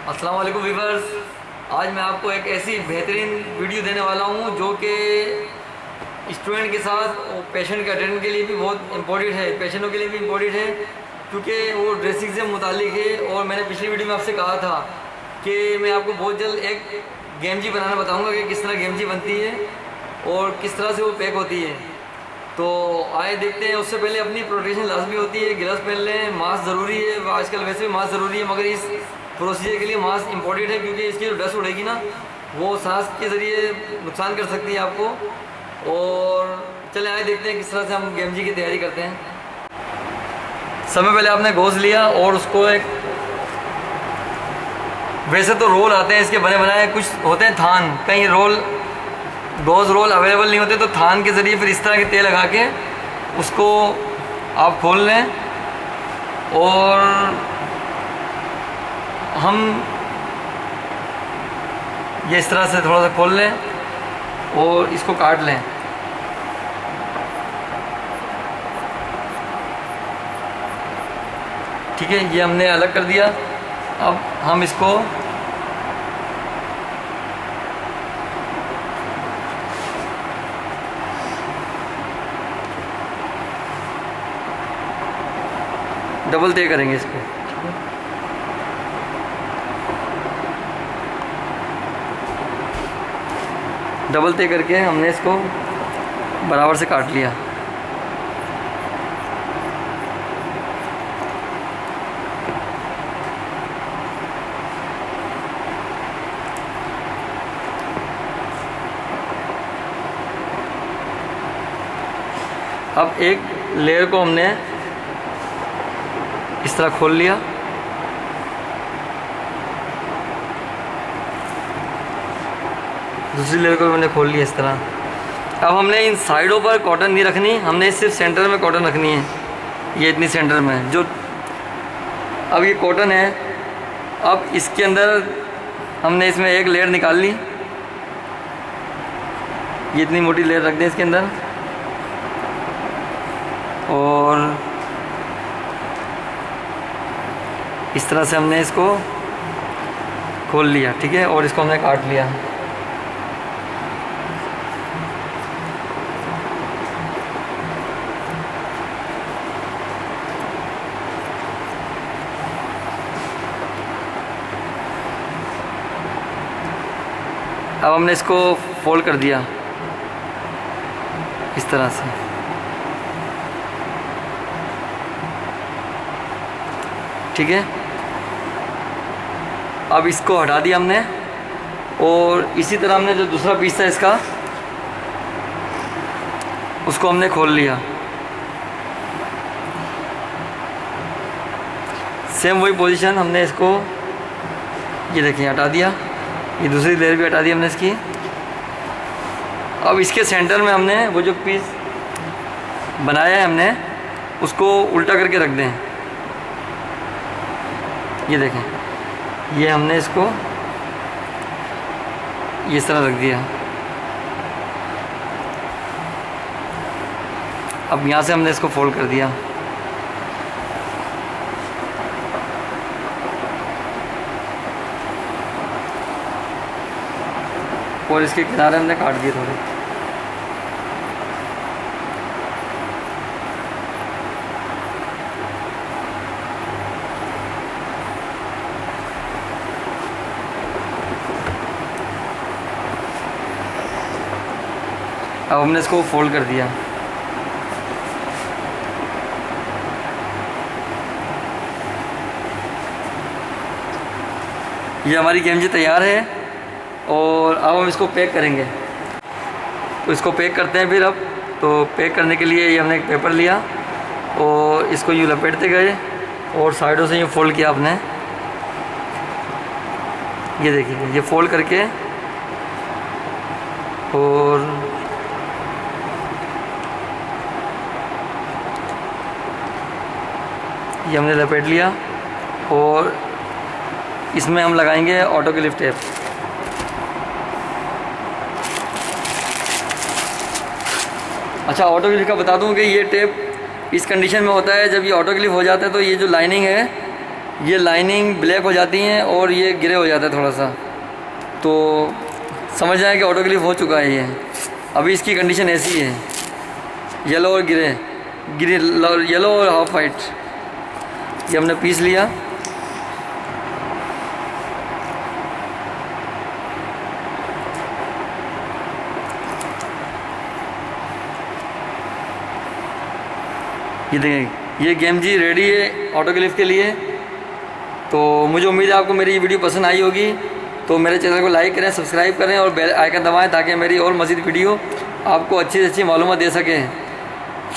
अस्सलाम वालेकुम वीवर्स। आज मैं आपको एक ऐसी बेहतरीन वीडियो देने वाला हूँ जो कि स्टूडेंट के साथ और पेशेंट के अटेंडेंट के लिए भी बहुत इम्पोर्टेंट है, पेशेंटों के लिए भी इम्पोर्टेंट है, क्योंकि वो ड्रेसिंग से मुतालिक है। और मैंने पिछली वीडियो में आपसे कहा था कि मैं आपको बहुत जल्द एक गेमजी बनाना बताऊँगा कि किस तरह गेमजी बनती है और किस तरह से वो पैक होती है। तो आए देखते हैं। उससे पहले अपनी प्रोटेक्शन लाजमी होती है, ग्लव्स पहन लें, मास्क ज़रूरी है, आजकल वैसे भी मास्क ज़रूरी है, मगर इस प्रोसीजर के लिए मास्क इंपॉर्टेंट है क्योंकि इसकी जो डस्ट उड़ेगी ना वो सांस के ज़रिए नुकसान कर सकती है आपको। और चले आए देखते हैं किस तरह से हम गेमजी की तैयारी करते हैं। सबसे पहले आपने गोश्त लिया और उसको एक, वैसे तो रोल आते हैं इसके बने बनाए, कुछ होते हैं थान, कहीं रोल गोश्त रोल अवेलेबल नहीं होते तो थान के ज़रिए फिर इस तरह के तेल लगा के उसको आप खोल लें। और हम ये इस तरह से थोड़ा सा खोल लें और इसको काट लें। ठीक है, ये हमने अलग कर दिया। अब हम इसको डबल तय करेंगे इसको। डबल तय करके हमने इसको बराबर से काट लिया। अब एक लेयर को हमने इस तरह खोल लिया। दूसरी लेयर को भी मैंने खोल लिया इस तरह। अब हमने इन साइडों पर कॉटन नहीं रखनी, हमने सिर्फ सेंटर में कॉटन रखनी है। ये इतनी सेंटर में जो अब ये कॉटन है, अब इसके अंदर हमने इसमें एक लेयर निकाल ली। ये इतनी मोटी लेयर रख दें इसके अंदर और इस तरह से हमने इसको खोल लिया। ठीक है, और इसको हमने काट लिया। अब हमने इसको फोल्ड कर दिया इस तरह से। ठीक है, अब इसको हटा दिया हमने और इसी तरह हमने जो दूसरा पीस था इसका उसको हमने खोल लिया। सेम वही पोजीशन हमने इसको, ये देखिए, हटा दिया। ये दूसरी लेयर भी हटा दी हमने इसकी। अब इसके सेंटर में हमने वो जो पीस बनाया है हमने उसको उल्टा करके रख दें। ये देखें, ये हमने इसको ये इस तरह रख दिया। अब यहाँ से हमने इसको फोल्ड कर दिया। और इसके किनारे हमने काट दिए थोड़े। अब हमने इसको फोल्ड कर दिया। ये हमारी गेमजी तैयार है और अब हम इसको पैक करेंगे। तो इसको पैक करते हैं फिर। अब तो पैक करने के लिए ये हमने एक पेपर लिया और इसको यूँ लपेटते गए और साइडों से यूँ फोल्ड किया आपने। ये देखिए, ये फोल्ड करके और ये हमने लपेट लिया और इसमें हम लगाएंगे ऑटोक्लिप टेप। अच्छा, ऑटोक्लिप का बता दूं कि ये टेप इस कंडीशन में होता है, जब ये ऑटोक्लिप हो जाता है तो ये जो लाइनिंग है ये लाइनिंग ब्लैक हो जाती हैं और ये ग्रे हो जाता है थोड़ा सा, तो समझ जाए कि ऑटो क्लिप हो चुका है ये। अभी इसकी कंडीशन ऐसी है, येलो और ग्रे, येलो और हाफ वाइट। ये हमने पीस लिया। ये देखें, ये गेम जी रेडी है ऑटो क्लिप के लिए। तो मुझे उम्मीद है आपको मेरी ये वीडियो पसंद आई होगी। तो मेरे चैनल को लाइक करें, सब्सक्राइब करें और बेल आइकन दबाएं ताकि मेरी और मज़ीद वीडियो आपको अच्छी से अच्छी मालूमात दे सकें।